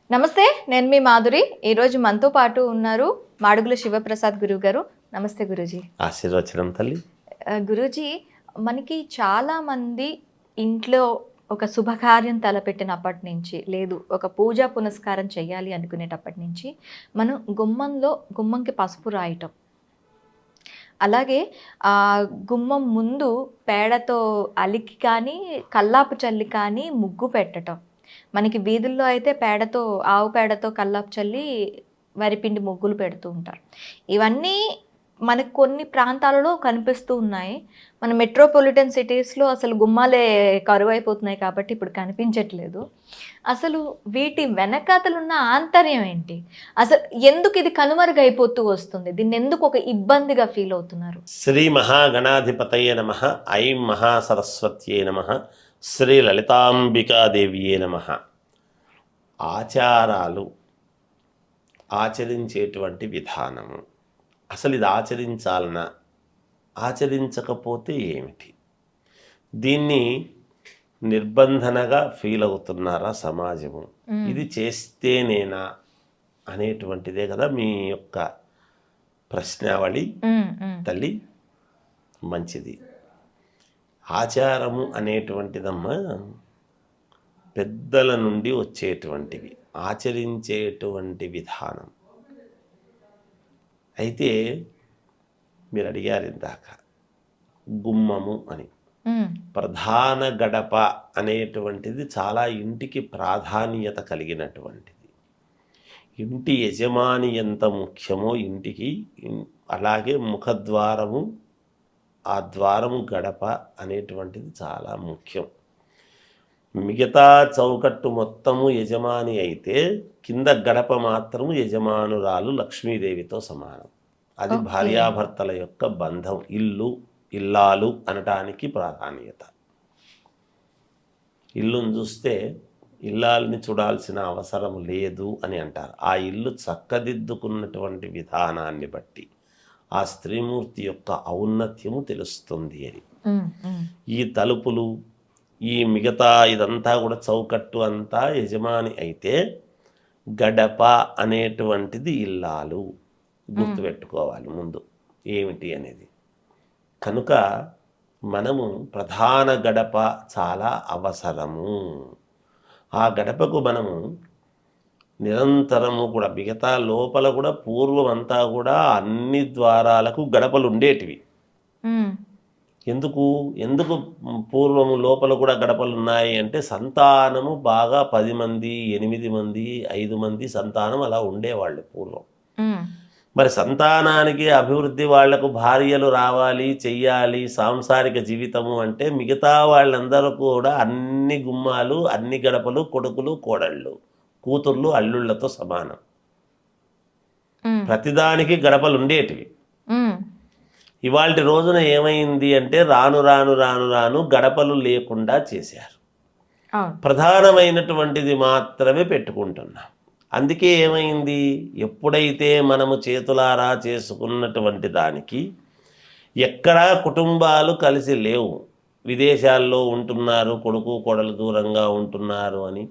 నమస్తే, నేను మీ మాధురి. ఈరోజు మనతో పాటు ఉన్నారు మాడుగుల శివప్రసాద్ గురువు గారు. నమస్తే గురూజీ. ఆశీర్వచనం తల్లి. గురూజీ, మనకి చాలామంది ఇంట్లో ఒక శుభకార్యం తలపెట్టినప్పటి నుంచి, లేదు ఒక పూజా పునస్కారం చేయాలి అనుకునేటప్పటి నుంచి మనం గుమ్మంకి పసుపు రాయటం, అలాగే ఆ గుమ్మం ముందు పేడతో అలికి కానీ కల్లాపు చల్లి కానీ ముగ్గు పెట్టడం. మనకి వీధుల్లో అయితే పేడతో, ఆవు పేడతో కల్లాపు చల్లి వరిపిండి ముగ్గులు పెడుతూ ఉంటారు. ఇవన్నీ మనకు కొన్ని ప్రాంతాలలో కనిపిస్తూ ఉన్నాయి. మన మెట్రోపాలిటన్ సిటీస్లో అసలు గుమ్మాలే కరువు అయిపోతున్నాయి కాబట్టి ఇప్పుడు కనిపించట్లేదు. అసలు వీటి వెనకాతలున్న ఆంతర్యం ఏంటి? అసలు ఎందుకు ఇది కనుమరుగైపోతూ వస్తుంది? దీన్ని ఎందుకు ఒక ఇబ్బందిగా ఫీల్ అవుతున్నారు? శ్రీ మహాగణాధిపతయే నమః. ఐం మహాసరస్వత్యే నమః. శ్రీ లలితాంబికాదేవియే నమః. ఆచారాలు, ఆచరించేటువంటి విధానము, అసలు ఇది ఆచరించాలనా, ఆచరించకపోతే ఏమిటి, దీన్ని నిర్బంధనగా ఫీల్ అవుతున్నారా సమాజము? ఇది చేస్తేనేనా అనేటువంటిదే కదా మీ యొక్క ప్రశ్నావళి తల్లి. మంచిది. ఆచారము అనేటువంటిదమ్మా పెద్దల నుండి వచ్చేటువంటివి, ఆచరించేటువంటి విధానం. అయితే మీరు అడిగారు ఇందాక గుమ్మము అని. ప్రధాన గడప అనేటువంటిది చాలా ఇంటికి ప్రాధాన్యత కలిగినటువంటిది. ఇంటి యజమాని ఎంత ముఖ్యమో ఇంటికి, అలాగే ముఖద్వారము, ఆ ద్వారము గడప అనేటువంటిది చాలా ముఖ్యం. మిగతా చౌకట్టు మొత్తము యజమాని అయితే కింద గడప మాత్రము యజమానురాలు లక్ష్మీదేవితో సమానం. అది భార్యాభర్తల యొక్క బంధం. ఇల్లు, ఇల్లాలు అనటానికి ప్రాధాన్యత. ఇల్లును చూస్తే ఇల్లాలని చూడాల్సిన అవసరం లేదు అని అంటారు. ఆ ఇల్లు చక్కదిద్దుకున్నటువంటి విధానాన్ని బట్టి ఆ స్త్రీమూర్తి యొక్క ఔన్నత్యము తెలుస్తుంది అని. ఈ తలుపులు, ఈ మిగతా ఇదంతా కూడా చౌకట్టు అంతా యజమాని అయితే గడప అనేటువంటిది ఇల్లాలు. గుర్తుపెట్టుకోవాలి ముందు ఏమిటి అనేది. కనుక మనము ప్రధాన గడప చాలా అవసరము. ఆ గడపకు మనము నిరంతరము కూడా, మిగతా లోపల కూడా పూర్వం అంతా కూడా అన్ని ద్వారాలకు గడపలు ఉండేటివి. ఎందుకు పూర్వము లోపల కూడా గడపలు ఉన్నాయి అంటే సంతానము బాగా 10 మంది, 8 మంది, 5 మంది సంతానం అలా ఉండేవాళ్ళు పూర్వం. మరి సంతానానికి అభివృద్ధి, వాళ్లకు భార్యలు రావాలి, చెయ్యాలి, సాంసారిక జీవితము అంటే మిగతా వాళ్ళందరూ కూడా అన్ని గుమ్మాలు, అన్ని గడపలు, కొడుకులు, కోడళ్ళు, కూతుర్లు, అల్లుళ్లతో సమానం. ప్రతిదానికి గడపలు ఉండేటివి. ఇవాళ రోజున ఏమైంది అంటే రాను రాను రాను రాను గడపలు లేకుండా చేశారు. ప్రధానమైనటువంటిది మాత్రమే పెట్టుకుంటున్నాం. అందుకే ఏమైంది, ఎప్పుడైతే మనము చేతులారా చేసుకున్నటువంటి దానికి ఎక్కడా కుటుంబాలు కలిసి లేవు, విదేశాల్లో ఉంటున్నారు, కొడుకు కోడలు దూరంగా ఉంటున్నారు అని,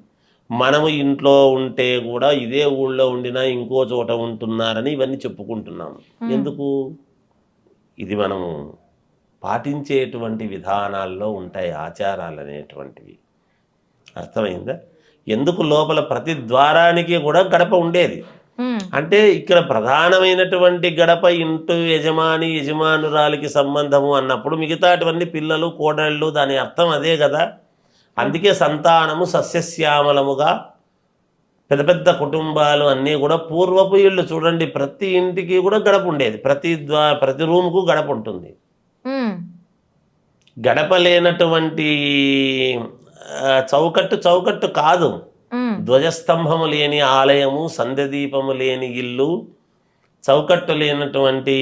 మనము ఇంట్లో ఉంటే కూడా ఇదే ఊళ్ళో ఉండినా ఇంకో చోట ఉంటున్నారని ఇవన్నీ చెప్పుకుంటున్నాము. ఎందుకు? ఇది మనము పాటించేటువంటి విధానాల్లో ఉంటాయి ఆచారాలు అనేటువంటివి. అర్థమైందా? ఎందుకు లోపల ప్రతి ద్వారానికి కూడా గడప ఉండేది అంటే ఇక్కడ ప్రధానమైనటువంటి గడప ఇంటి యజమాని, యజమానురాలికి సంబంధము అన్నప్పుడు మిగతాటువంటి పిల్లలు, కోడళ్ళు, దాని అర్థం అదే కదా. అందుకే సంతానము సస్యశ్యామలముగా, పెద్ద పెద్ద కుటుంబాలు అన్నీ కూడా పూర్వపు ఇళ్ళు చూడండి, ప్రతి ఇంటికి కూడా గడప ఉండేది. ప్రతి రూముకు గడప ఉంటుంది. గడప లేనటువంటి చౌకట్టు కాదు. ధ్వజస్తంభము లేని ఆలయము, సంధ్యదీపము లేని ఇల్లు, చౌకట్టు లేనటువంటి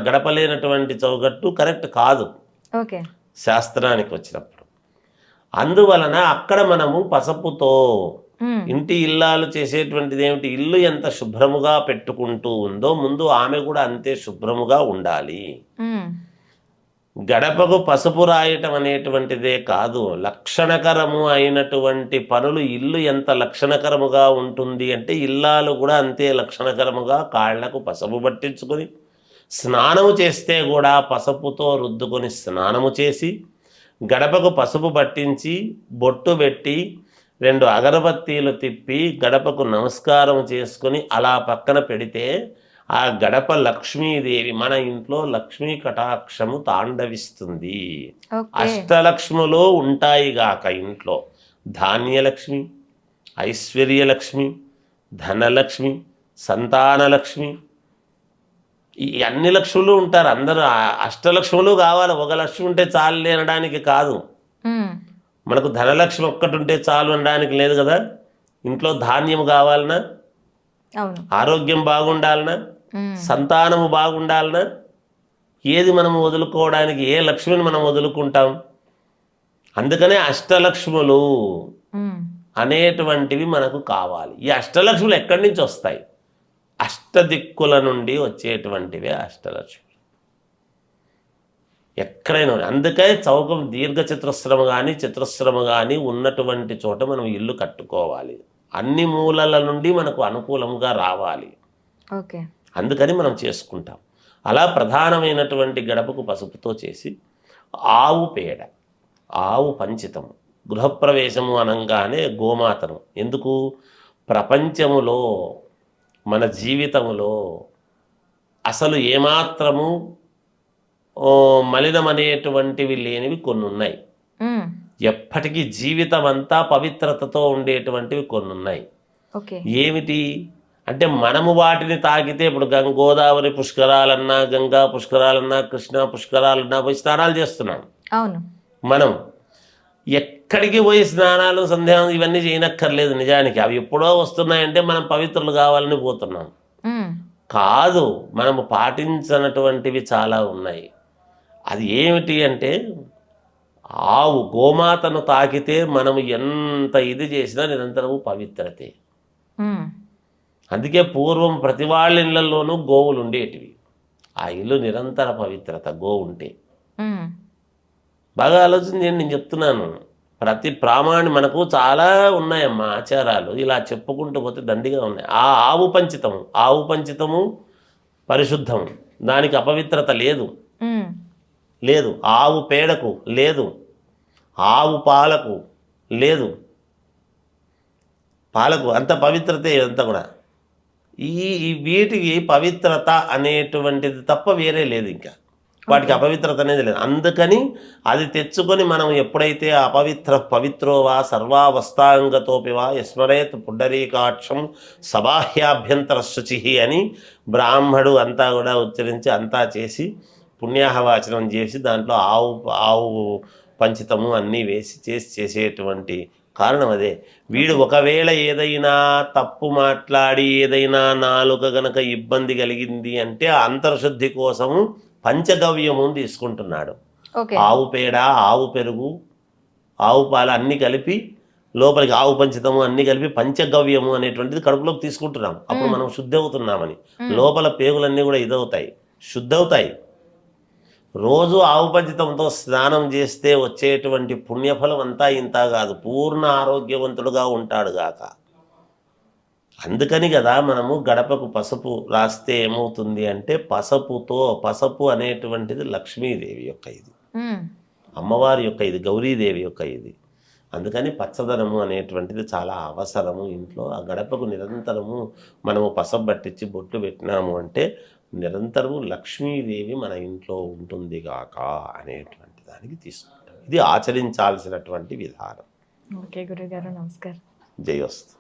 గడప లేనటువంటి చౌకట్టు కరెక్ట్ కాదు శాస్త్రానికి వచ్చినప్పుడు. అందువలన అక్కడ మనము పసుపుతో ఇంటి ఇల్లాలు చేసేటువంటిది ఏమిటి, ఇల్లు ఎంత శుభ్రముగా పెట్టుకుంటూ ఉందో ముందు ఆమె కూడా అంతే శుభ్రముగా ఉండాలి. గడపకు పసుపు రాయటం అనేటువంటిదే కాదు, లక్షణకరము అయినటువంటి పనులు. ఇల్లు ఎంత లక్షణకరముగా ఉంటుంది అంటే ఇల్లాలు కూడా అంతే లక్షణకరముగా కాళ్లకు పసుపు పట్టించుకొని స్నానము చేస్తే కూడా పసుపుతో రుద్దుకొని స్నానము చేసి గడపకు పసుపు పట్టించి బొట్టు పెట్టి 2 అగరబత్తీలు తిప్పి గడపకు నమస్కారం చేసుకొని అలా పక్కన పెడితే ఆ గడప లక్ష్మీదేవి, మన ఇంట్లో లక్ష్మీ కటాక్షము తాండవిస్తుంది. అష్టలక్ష్ములు ఉంటాయి గాక ఇంట్లో. ధాన్యలక్ష్మి, ఐశ్వర్యలక్ష్మి, ధనలక్ష్మి, సంతానలక్ష్మి, ఈ అన్ని లక్ష్ములు ఉంటారు. అందరూ అష్టలక్ష్ములు కావాలి. ఒక లక్ష్మి ఉంటే చాలు అనడానికి కాదు. మనకు ధనలక్ష్మి ఒక్కటి ఉంటే చాలు అనడానికి లేదు కదా. ఇంట్లో ధాన్యం కావాలన్నా, ఆరోగ్యం బాగుండాలన్నా, సంతానము బాగుండాలన్నా, ఏది మనం వదులుకోవడానికి, ఏ లక్ష్మిని మనం వదులుకుంటాం? అందుకనే అష్టలక్ష్ములు అనేటువంటివి మనకు కావాలి. ఈ అష్టలక్ష్ములు ఎక్కడి నుంచి వస్తాయి? అష్టదిక్కుల నుండి వచ్చేటువంటివే అష్టలక్ష్మి. ఎక్కడైనా అందుకే చౌకం దీర్ఘచతురస్రమ కానీ చతురస్రమ కానీ ఉన్నటువంటి చోట మనం ఇల్లు కట్టుకోవాలి. అన్ని మూలల నుండి మనకు అనుకూలంగా రావాలి. ఓకే, అందుకని మనం చేసుకుంటాం. అలా ప్రధానమైనటువంటి గడపకు పసుపుతో చేసి ఆవు పేడ, ఆవు పంచితము, గృహప్రవేశము అనగానే గోమాతను. ఎందుకు? ప్రపంచములో మన జీవితములో అసలు ఏమాత్రము మలినమనేటువంటివి లేనివి కొన్ని ఉన్నాయి. ఎప్పటికీ జీవితం అంతా పవిత్రతతో ఉండేటువంటివి కొన్ని ఉన్నాయి. ఏమిటి అంటే మనము వాటిని తాకితే ఇప్పుడు గోదావరి పుష్కరాలన్నా, గంగా పుష్కరాలన్నా, కృష్ణా పుష్కరాలన్నా పోయి స్నానాలు చేస్తున్నాం. అవును, మనం ఎక్కడికి పోయి స్నానాలు సందేహం ఇవన్నీ చేయనక్కర్లేదు. నిజానికి అవి ఎప్పుడో వస్తున్నాయంటే మనం పవిత్రులు కావాలని పోతున్నాం. కాదు, మనము పాటించినటువంటివి చాలా ఉన్నాయి. అది ఏమిటి అంటే ఆవు గోమాతను తాకితే మనము ఎంత ఇది చేసినా నిరంతరము పవిత్రతే. అందుకే పూర్వం ప్రతి వాళ్ళ ఇళ్లలోనూ గోవులు ఉండేటివి. ఆ ఇల్లు నిరంతర పవిత్రత గోవు ఉంటే. బాగా ఆలోచన చేయండి. నేను చెప్తున్నాను, ప్రతి మనకు చాలా ఉన్నాయమ్మా ఆచారాలు. ఇలా చెప్పుకుంటూ పోతే దండిగా ఉన్నాయి. ఆ ఆవు పంచితము పరిశుద్ధము, దానికి అపవిత్రత లేదు. లేదు. ఆవు పేడకు లేదు, ఆవు పాలకు లేదు. పాలకు అంత పవిత్రతే అంతా కూడా. వీటికి పవిత్రత అనేటువంటిది తప్ప వేరే లేదు. ఇంకా వాటికి అపవిత్రత అనేది లేదు. అందుకని అది తెచ్చుకొని మనం ఎప్పుడైతే పవిత్రోవా సర్వావస్థాంగతోపివా యస్మరేత్ పుండరీకాక్షం సబాహ్యాభ్యంతర శుచి అని బ్రాహ్మడు అంతా కూడా ఉచ్చరించి అంతా చేసి పుణ్యాహవాచనం చేసి దాంట్లో ఆవు పంచితము అన్నీ వేసి చేసేటువంటి కారణం అదే. వీడు ఒకవేళ ఏదైనా తప్పు మాట్లాడి ఏదైనా నాలుక గనక ఇబ్బంది కలిగింది అంటే అంతర్శుద్ధి కోసము పంచగవ్యము తీసుకుంటున్నాడు. ఆవు పేడ, ఆవు పెరుగు, ఆవు పాలు అన్నీ కలిపి లోపలికి ఆవు పంచితము అన్నీ కలిపి పంచగవ్యము అనేటువంటిది కడుపులోకి తీసుకుంటున్నాం. అప్పుడు మనం శుద్ధి అవుతున్నామని. లోపల పేగులన్నీ కూడా ఇదవుతాయి, శుద్ధవుతాయి. రోజు ఆవు పంచితంతో స్నానం చేస్తే వచ్చేటువంటి పుణ్యఫలం అంతా ఇంత కాదు, పూర్ణ ఆరోగ్యవంతుడుగా ఉంటాడు గాక. అందుకని కదా మనము గడపకు పసుపు రాస్తే ఏమవుతుంది అంటే పసుపు అనేటువంటిది లక్ష్మీదేవి యొక్క ఇది, అమ్మవారి యొక్క ఇది, గౌరీదేవి యొక్క ఇది. అందుకని పచ్చదనము అనేటువంటిది చాలా అవసరము ఇంట్లో. ఆ గడపకు నిరంతరము మనము పసుపు పట్టించి బొట్లు పెట్టినాము అంటే నిరంతరము లక్ష్మీదేవి మన ఇంట్లో ఉంటుంది గాక అనేటువంటి దానికి తీసుకుంటాం. ఇది ఆచరించాల్సినటువంటి విధానం. ఓకే గురుగారు, నమస్కారం. జయోస్తు.